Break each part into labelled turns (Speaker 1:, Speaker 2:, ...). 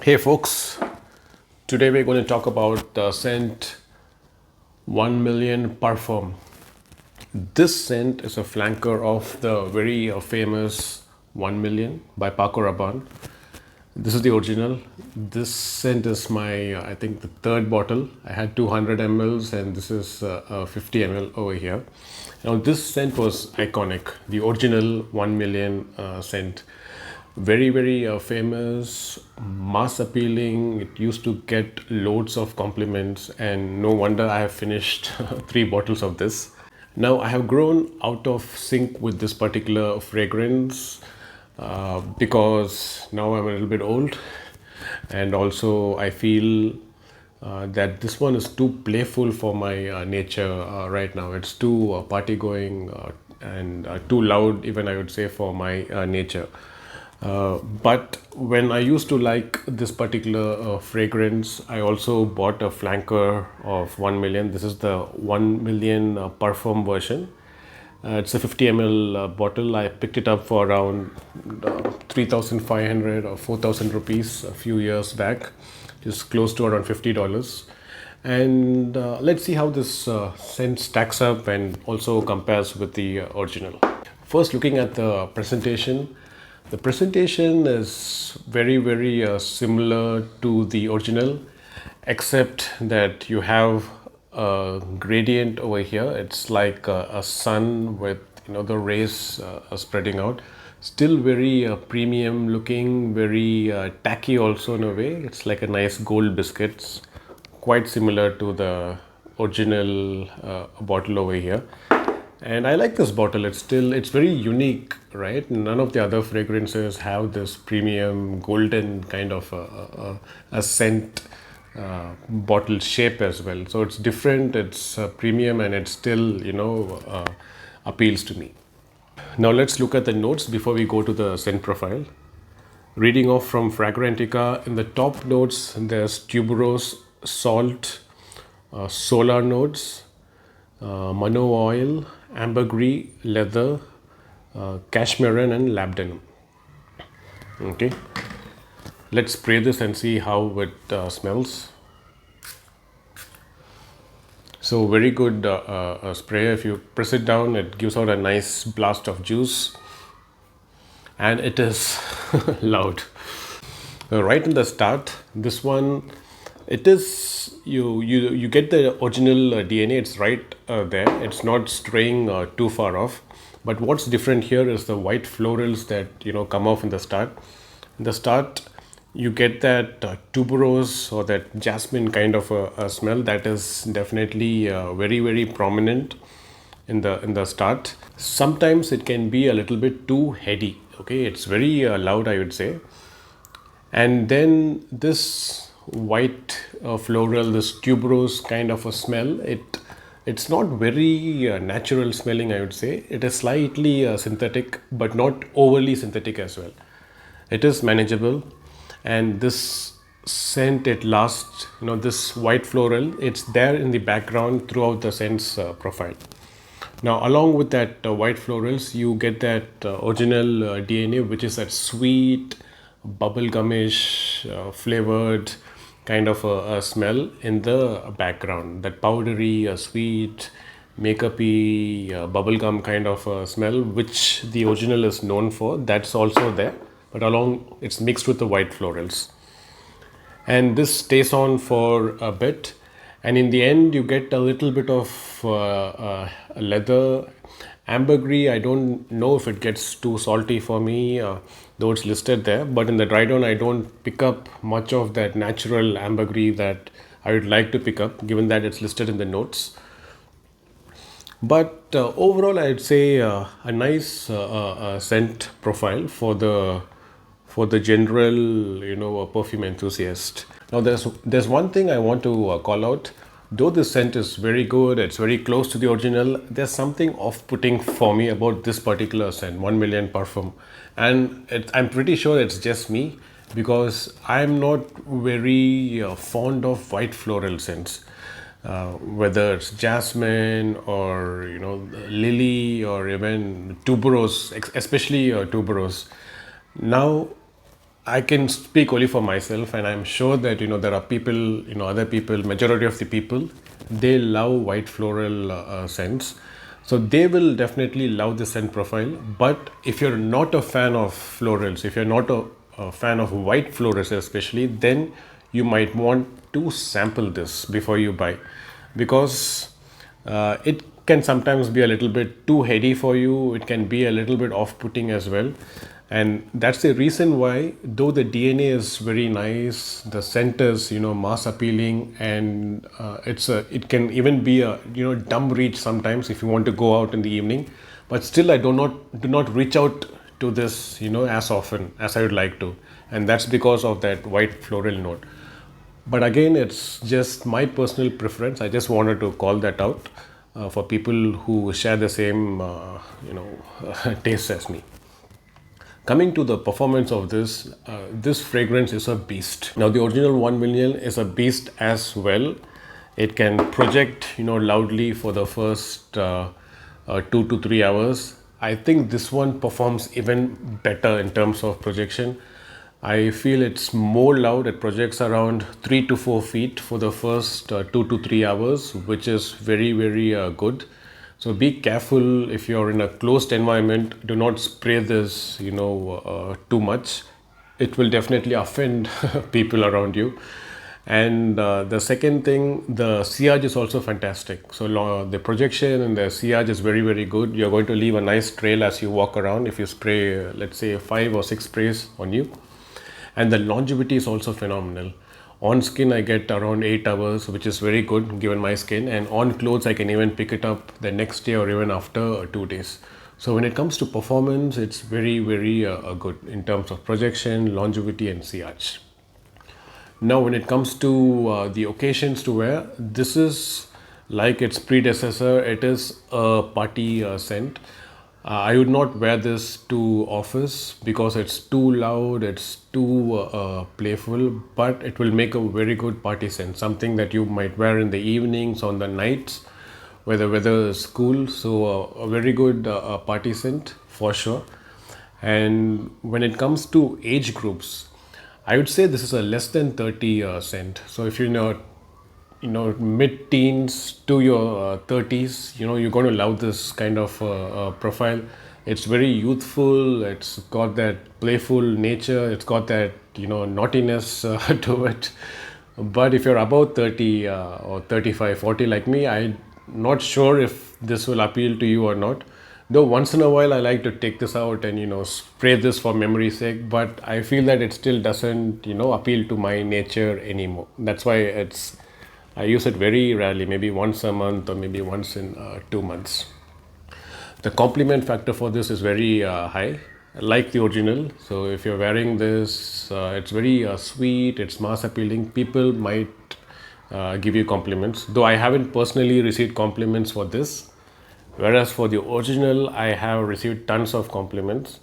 Speaker 1: Hey folks, today we're going to talk about the scent 1 Million Parfum. This scent is a flanker of the very famous 1 Million by Paco Rabanne. This is the original. This scent is my, I think, the third bottle. I had 200 mls and this is 50 ml over here. Now, this scent was iconic, the original 1 Million scent. Very famous, mass appealing. It used to get loads of compliments, and no wonder I have finished 3 bottles of this. Now I have grown out of sync with this particular fragrance because now I'm a little bit old, and also I feel that this one is too playful for my nature right now. It's too party going and too loud, even I would say, for my nature. But when I used to like this particular fragrance, I also bought a flanker of 1 million. This is the 1 million Parfum version. It's a 50 ml bottle. I picked it up for around 3,500 or 4,000 rupees a few years back, just close to around $50. And let's see how this scent stacks up and also compares with the original. First, looking at the presentation. The presentation is very similar to the original, except that you have a gradient over here. It's like a sun with the rays spreading out. Still very premium looking, very tacky also in a way. It's like a nice gold biscuits, quite similar to the original bottle over here. And I like this bottle. It's very unique, right? None of the other fragrances have this premium golden kind of a scent bottle shape as well. So it's different, it's premium, and it still appeals to me. Now let's look at the notes before we go to the scent profile. Reading off from Fragrantica, in the top notes there's tuberose, salt, solar notes, mano oil, ambergris, leather, cashmere, and labdanum. Okay, let's spray this and see how it smells. So very good spray. If you press it down, it gives out a nice blast of juice, and it is loud. Right in the start, this one, it is you get the original DNA. It's right there. It's not straying too far off. But what's different here is the white florals that come off in the start. In the start, you get that tuberose or that jasmine kind of a smell that is definitely very prominent in the start. Sometimes it can be a little bit too heady. Okay, it's very loud, I would say. And then this white floral, this tuberose kind of a smell, it's not very natural smelling, I would say. It is slightly synthetic, but not overly synthetic as well. It is manageable, and this scent, it lasts. This white floral, it's there in the background throughout the scent's profile. Now, along with that white florals, you get that original DNA, which is that sweet, bubblegumish, flavored kind of a smell in the background. That powdery, sweet, makeupy, bubblegum kind of a smell, which the original is known for. That's also there, but along it's mixed with the white florals. And this stays on for a bit, and in the end you get a little bit of leather. Ambergris, I don't know if it gets too salty for me, though it's listed there, but in the dry down I don't pick up much of that natural ambergris that I would like to pick up, given that it's listed in the notes. But overall, I'd say a nice scent profile for the general, perfume enthusiast. Now, there's one thing I want to call out. Though the scent is very good, it's very close to the original. There's something off-putting for me about this particular scent, 1 Million Parfum, and I'm pretty sure it's just me because I'm not very fond of white floral scents. Whether it's jasmine or lily or even tuberose, especially tuberose. Now, I can speak only for myself, and I'm sure that there are people, other people, majority of the people, they love white floral scents, so they will definitely love the scent profile. But if you're not a fan of florals, if you're not a fan of white florals especially, then you might want to sample this before you buy, because it can sometimes be a little bit too heady for you. It can be a little bit off-putting as well, and that's the reason why, though the DNA is very nice, the scent is mass appealing, and it can even be a dumb reach sometimes if you want to go out in the evening. But still, I do not reach out to this as often as I would like to, and that's because of that white floral note. But again, it's just my personal preference. I just wanted to call that out for people who share the same taste as me. Coming to the performance of this, this fragrance is a beast. Now, the original 1 million is a beast as well. It can project loudly for the first 2 to 3 hours. I think this one performs even better in terms of projection. I feel it's more loud. It projects around 3 to 4 feet for the first 2 to 3 hours, which is very, very good. So be careful if you're in a closed environment. Do not spray this, too much. It will definitely offend people around you. And the second thing, the sillage is also fantastic. So the projection and the sillage is very, very good. You're going to leave a nice trail as you walk around if you spray, let's say, 5 or 6 sprays on you. And the longevity is also phenomenal. On skin, I get around 8 hours, which is very good given my skin. And on clothes, I can even pick it up the next day or even after 2 days. So when it comes to performance, it's very, very good in terms of projection, longevity, and sillage. Now, when it comes to the occasions to wear, this is like its predecessor. It is a party scent. I would not wear this to office because it's too loud, it's too playful, but it will make a very good party scent, something that you might wear in the evenings, on the nights, where the weather is cool. So a very good party scent for sure. And when it comes to age groups, I would say this is a less than 30 scent. So if you're mid-teens to your 30s, you're going to love this kind of profile. It's very youthful. It's got that playful nature. It's got that naughtiness to it. But if you're about 30 or 35, 40 like me, I'm not sure if this will appeal to you or not. Though once in a while I like to take this out and spray this for memory's sake, but I feel that it still doesn't appeal to my nature anymore. That's why I use it very rarely, maybe once a month or maybe once in 2 months. The compliment factor for this is very high, like the original. So if you're wearing this, it's very sweet, it's mass appealing. People might give you compliments, though I haven't personally received compliments for this. Whereas for the original, I have received tons of compliments,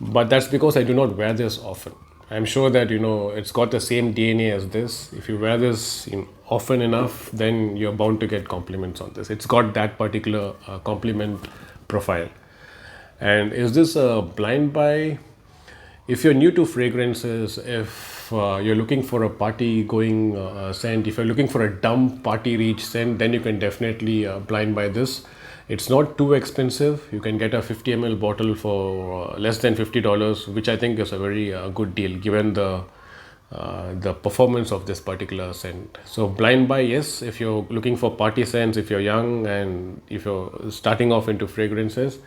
Speaker 1: but that's because I do not wear this often. I'm sure that it's got the same DNA as this. If you wear this often enough, then you're bound to get compliments on this. It's got that particular compliment profile. And is this a blind buy? If you're new to fragrances, if you're looking for a party going scent, if you're looking for a dumb party reach scent, then you can definitely blind buy this. It's not too expensive. You can get a 50 ml bottle for less than $50, which I think is a very good deal given the performance of this particular scent. So blind buy, yes, if you're looking for party scents, if you're young and if you're starting off into fragrances.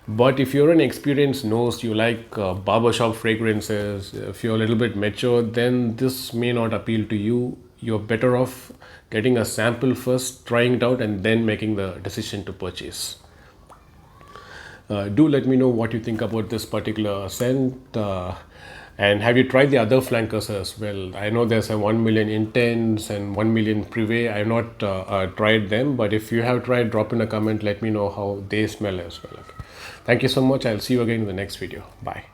Speaker 1: But if you're an experienced nose, you like barbershop fragrances, if you're a little bit mature, then this may not appeal to you. You're better off getting a sample first, trying it out, and then making the decision to purchase. Do let me know what you think about this particular scent. And have you tried the other flankers as well? I know there's a 1 million Intense and 1 million Privé. I have not tried them, but if you have tried, drop in a comment. Let me know how they smell as well. Okay. Thank you so much. I'll see you again in the next video. Bye.